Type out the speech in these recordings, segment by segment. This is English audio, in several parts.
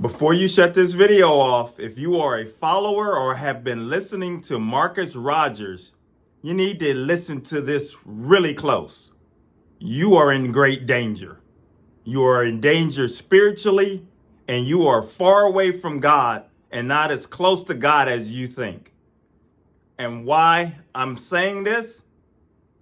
Before you shut this video off, if you are a follower or have been listening to Marcus Rogers, you need to listen to this really close. You are in great danger. You are in danger spiritually, and you are far away from God and not as close to God as you think. And why I'm saying this?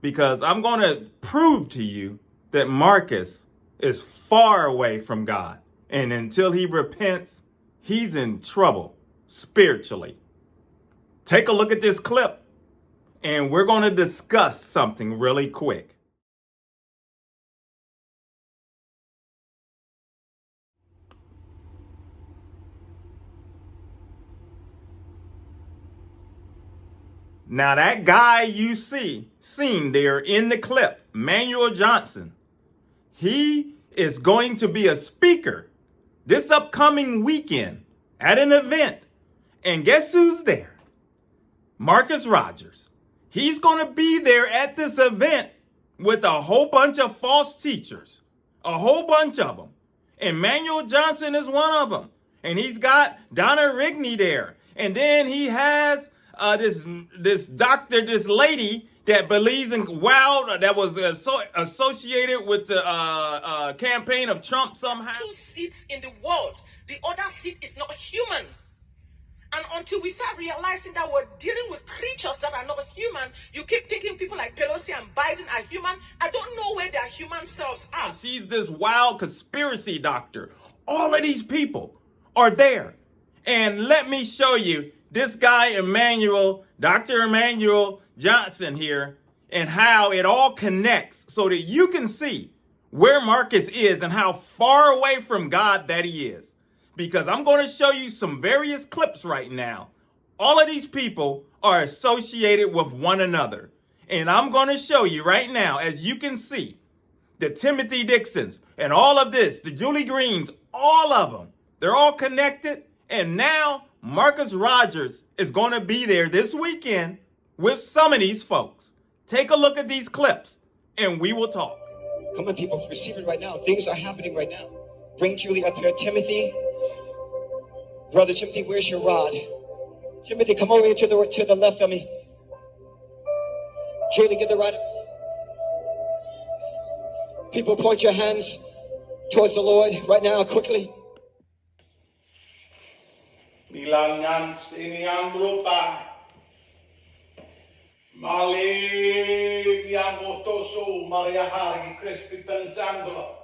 Because I'm going to prove to you that Marcus is far away from God. And until he repents, he's in trouble spiritually. Take a look at this clip, and we're going to discuss something really quick. Now, that guy you seen there in the clip, Manuel Johnson, he is going to be a speaker this upcoming weekend at an event. And guess who's there? Marcus Rogers. He's going to be there at this event with a whole bunch of false teachers, a whole bunch of them. And Manuel Johnson is one of them. And he's got Donna Rigney there. And then he has this doctor, this lady that believes in that was associated with the campaign of Trump somehow. 2 seats in the world. The other seat is not human. And until we start realizing that we're dealing with creatures that are not human, you keep thinking people like Pelosi and Biden are human. I don't know where their human selves are. She's this wild conspiracy doctor. All of these people are there. And let me show you this guy, Dr. Emmanuel Johnson here, and how it all connects so that you can see where Marcus is and how far away from God that he is. Because I'm going to show you some various clips right now. All of these people are associated with one another. And I'm going to show you right now, as you can see, the Timothy Dixons and all of this, the Julie Greens, all of them, they're all connected. And now Marcus Rogers is going to be there this weekend with some of these folks. Take a look at these clips and we will talk. Come on, people, receive it right now. Things are happening right now. Bring Julie up here. Timothy, brother Timothy, where's your rod? Timothy, come over here to the left of me. Julie, get the rod. People, point your hands towards the Lord right now, quickly. Bilangan siniang lupa Mali yang botoso Maria Hari Crespitan Sandolo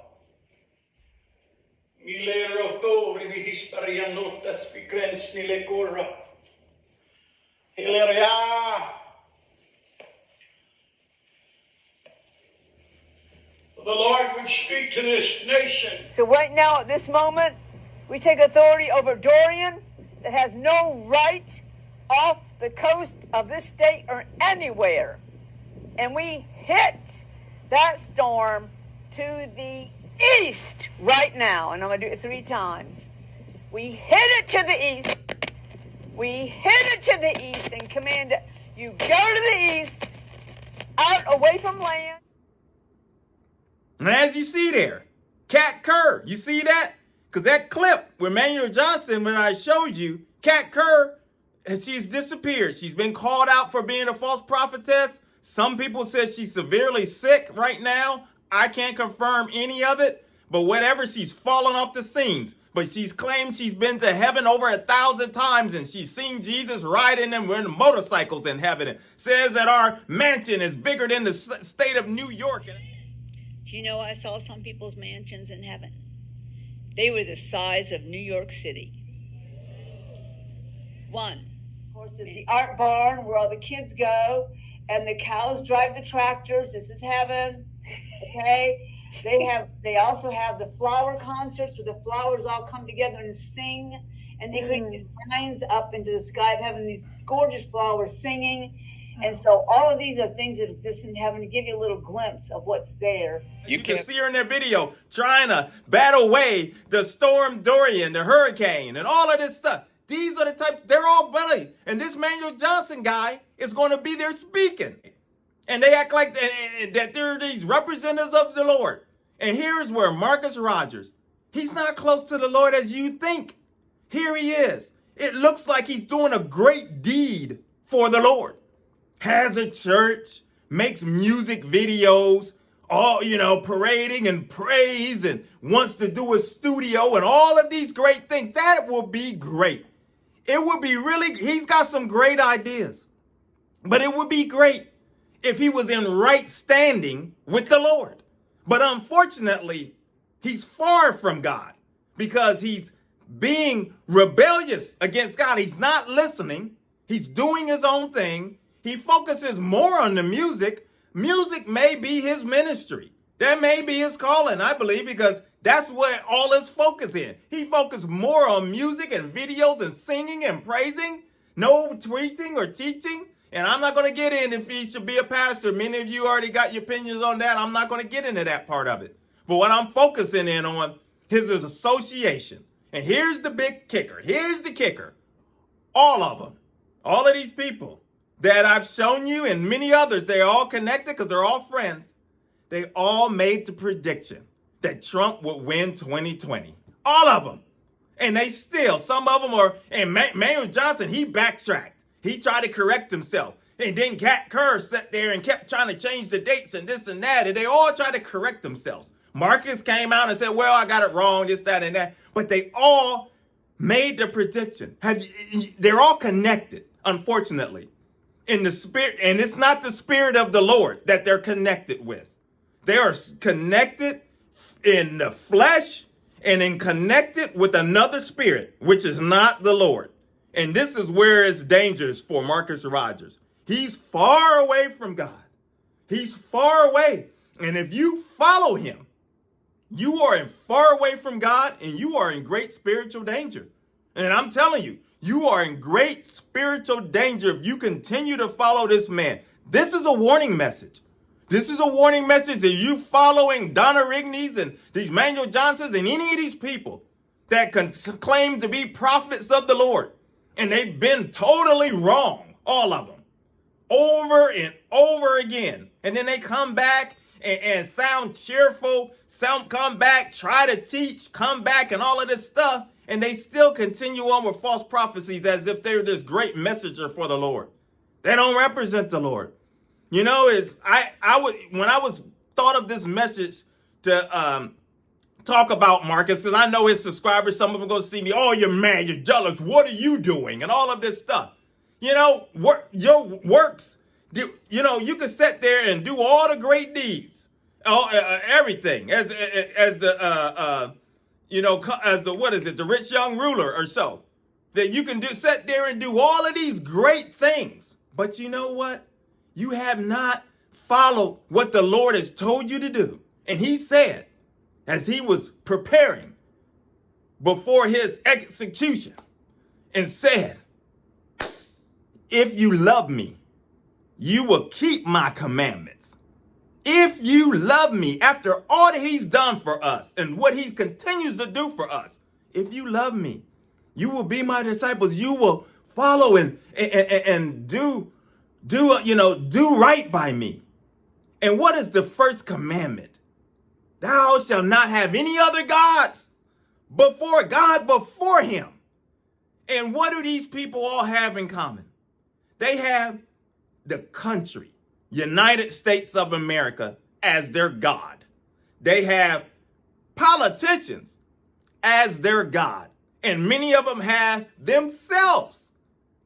Milero to Rivihisperian notas Pigrens Nilecura Hilaria. The Lord would speak to this nation. So right now at this moment we take authority over Dorian that has no right off the coast of this state or anywhere. And we hit that storm to the east right now. And I'm going to do it 3 times. We hit it to the east. We hit it to the east and command it. You go to the east, out away from land. And as you see there, Kat Kerr, you see that? Because that clip with Manuel Johnson, when I showed you, Kat Kerr, she's disappeared. She's been called out for being a false prophetess. Some people said she's severely sick right now. I can't confirm any of it. But whatever, she's fallen off the scenes. But she's claimed she's been to heaven over 1,000 times. And she's seen Jesus riding them in motorcycles in heaven. And says that our mansion is bigger than the state of New York. Do you know I saw some people's mansions in heaven? They were the size of New York City. One. Of course, there's the art barn where all the kids go, and the cows drive the tractors. This is heaven. Okay? They also have the flower concerts where the flowers all come together and sing, and they bring these vines up into the sky of heaven, these gorgeous flowers singing. And so all of these are things that exist in heaven to give you a little glimpse of what's there. You can see her in that video trying to battle away the storm Dorian, the hurricane, and all of this stuff. These are the types, they're all buddies. And this Manuel Johnson guy is going to be there speaking. And they act like that they're these representatives of the Lord. And here's where Marcus Rogers, he's not close to the Lord as you think. Here he is. It looks like he's doing a great deed for the Lord. Has a church, makes music videos, all, parading and praise, and wants to do a studio and all of these great things. That will be great. It would be really, he's got some great ideas. But it would be great if he was in right standing with the Lord. But unfortunately, he's far from God because he's being rebellious against God. He's not listening. He's doing his own thing. He focuses more on the music. Music may be his ministry. That may be his calling, I believe, because that's where all his focus is. He focused more on music and videos and singing and praising. No preaching or teaching. And I'm not going to get in if he should be a pastor. Many of you already got your opinions on that. I'm not going to get into that part of it. But what I'm focusing in on is his association. And here's the big kicker. Here's the kicker. All of them, all of these people that I've shown you and many others, they're all connected because they're all friends. They all made the prediction that Trump would win 2020. All of them. And they still, some of them are, and Manuel Johnson, he backtracked. He tried to correct himself. And then Kat Kerr sat there and kept trying to change the dates and this and that. And they all tried to correct themselves. Marcus came out and said, well, I got it wrong, this, that, and that. But they all made the prediction. They're all connected, unfortunately, in the spirit. And it's not the spirit of the Lord that they're connected with. They are connected in the flesh and in connected with another spirit, which is not the Lord. And this is where it's dangerous for Marcus Rogers. He's far away from God. He's far away. And if you follow him, you are far away from God and you are in great spiritual danger. And I'm telling you, you are in great spiritual danger if you continue to follow this man. This is a warning message. This is a warning message that you following Donna Rigneys and these Manuel Johnsons and any of these people that can claim to be prophets of the Lord. And they've been totally wrong, all of them, over and over again. And then they come back and sound cheerful, come back, try to teach, come back and all of this stuff. And they still continue on with false prophecies as if they're this great messenger for the Lord. They don't represent the Lord. You know, when I was thought of this message to talk about Marcus, because I know his subscribers, some of them going to see me, oh, you're mad, you're jealous, what are you doing? And all of this stuff. You know, your works, you can sit there and do all the great deeds, everything, as the rich young ruler or so, that you can sit there and do all of these great things. But you know what? You have not followed what the Lord has told you to do. And he said, as he was preparing before his execution, and said, if you love me, you will keep my commandments. If you love me, after all that he's done for us and what he continues to do for us, if you love me, you will be my disciples. You will follow and do right by me. And what is the first commandment? Thou shalt not have any other gods before him. And what do these people all have in common? They have the country, United States of America, as their God. They have politicians as their God. And many of them have themselves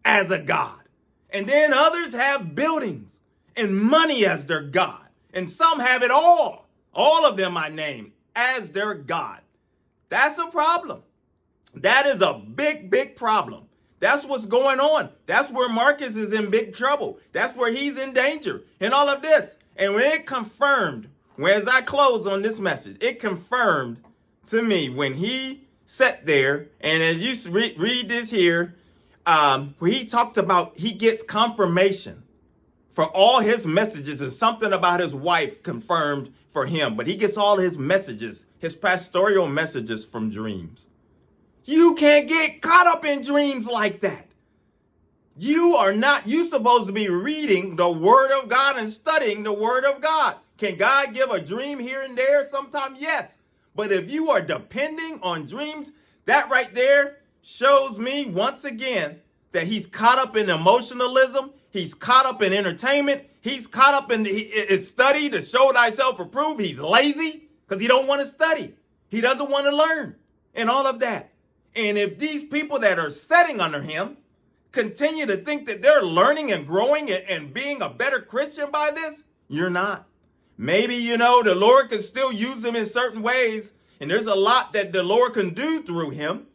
as a God. And then others have buildings and money as their God. And some have it all. All of them I name as their God. That's a problem. That is a big, big problem. That's what's going on. That's where Marcus is in big trouble. That's where he's in danger and all of this. And when it confirmed, as I close on this message, it confirmed to me when he sat there, and as you read this here, where he talked about he gets confirmation for all his messages, and something about his wife confirmed for him. But he gets all his messages, his pastoral messages, from dreams. You can't get caught up in dreams like that. You supposed to be reading the word of God and studying the word of God. Can God give a dream here and there sometime? Yes. But if you are depending on dreams, that right there shows me once again that he's caught up in emotionalism. He's caught up in entertainment. He's caught up in his study to show thyself approved. He's lazy because he don't want to study. He doesn't want to learn and all of that. And if these people that are sitting under him continue to think that they're learning and growing and being a better Christian by this, you're not. Maybe, the Lord can still use them in certain ways. And there's a lot that the Lord can do through him.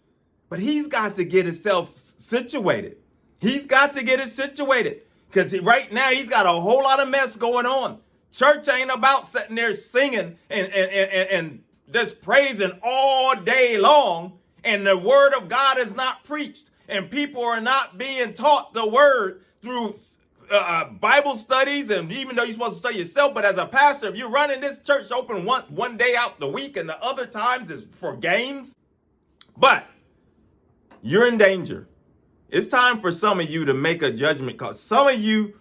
But he's got to get himself situated. He's got to get it situated. Because right now he's got a whole lot of mess going on. Church ain't about sitting there singing and just praising all day long. And the word of God is not preached. And people are not being taught the word through Bible studies. And even though you're supposed to study yourself, but as a pastor, if you're running this church open one day out the week and the other times is for games, but you're in danger. It's time for some of you to make a judgment call. Some of you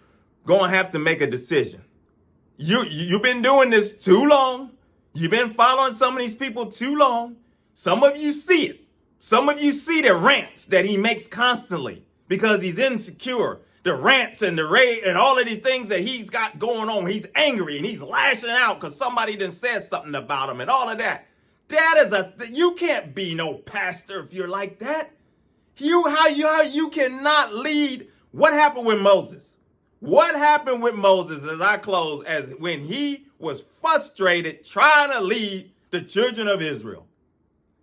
going to have to make a decision. You've been doing this too long. You've been following some of these people too long. Some of you see it. Some of you see the rants that he makes constantly because he's insecure. The rants and the rage and all of these things that he's got going on. He's angry and he's lashing out because somebody done said something about him and all of that. That is you can't be no pastor if you're like that. How you cannot lead. What happened with Moses? What happened with Moses, as I close, as when he was frustrated trying to lead the children of Israel?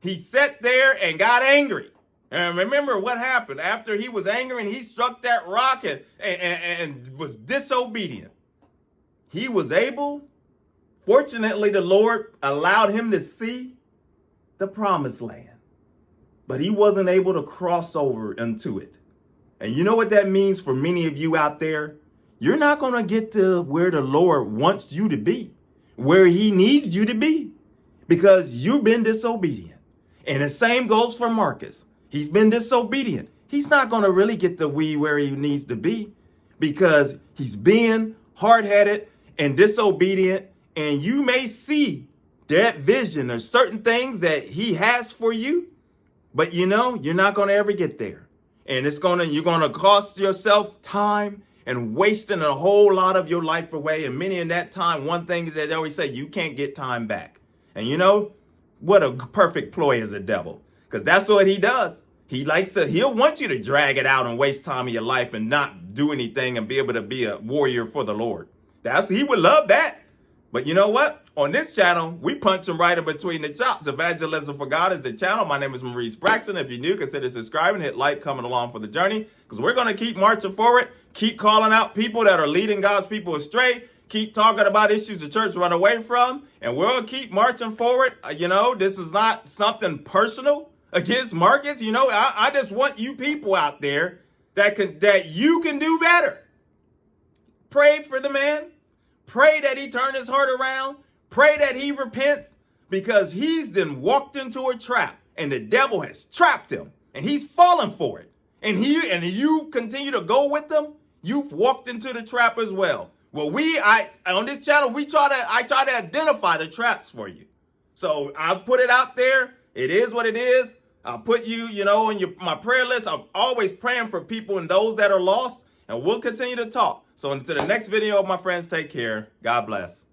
He sat there and got angry. And remember what happened after he was angry and he struck that rock and was disobedient. He was able, fortunately, the Lord allowed him to see the promised land. But he wasn't able to cross over into it. And you know what that means for many of you out there? You're not going to get to where the Lord wants you to be, where he needs you to be, because you've been disobedient. And the same goes for Marcus. He's been disobedient. He's not going to really get to where he needs to be because he's being hard-headed and disobedient. And you may see that vision or certain things that he has for you. But you're not going to ever get there. And you're going to cost yourself time and wasting a whole lot of your life away. And many in that time, one thing is that they always say, you can't get time back. And what a perfect ploy is the devil. Because that's what he does. He'll want you to drag it out and waste time of your life and not do anything and be able to be a warrior for the Lord. He would love that. But you know what? On this channel, we punch him right in between the chops. Evangelism for God is the channel. My name is Maurice Braxton. If you're new, consider subscribing, hit like, coming along for the journey, because we're going to keep marching forward, keep calling out people that are leading God's people astray, keep talking about issues the church run away from, and we'll keep marching forward. This is not something personal against Marcus. I just want you people out there that you can do better. Pray for the man. Pray that he turn his heart around. Pray that he repents, because he's then walked into a trap and the devil has trapped him and he's fallen for it. And you continue to go with them. You've walked into the trap as well. Well, on this channel, I try to identify the traps for you. So I'll put it out there. It is what it is. I'll put you, on my prayer list. I'm always praying for people and those that are lost, and we'll continue to talk. So until the next video, my friends, take care. God bless.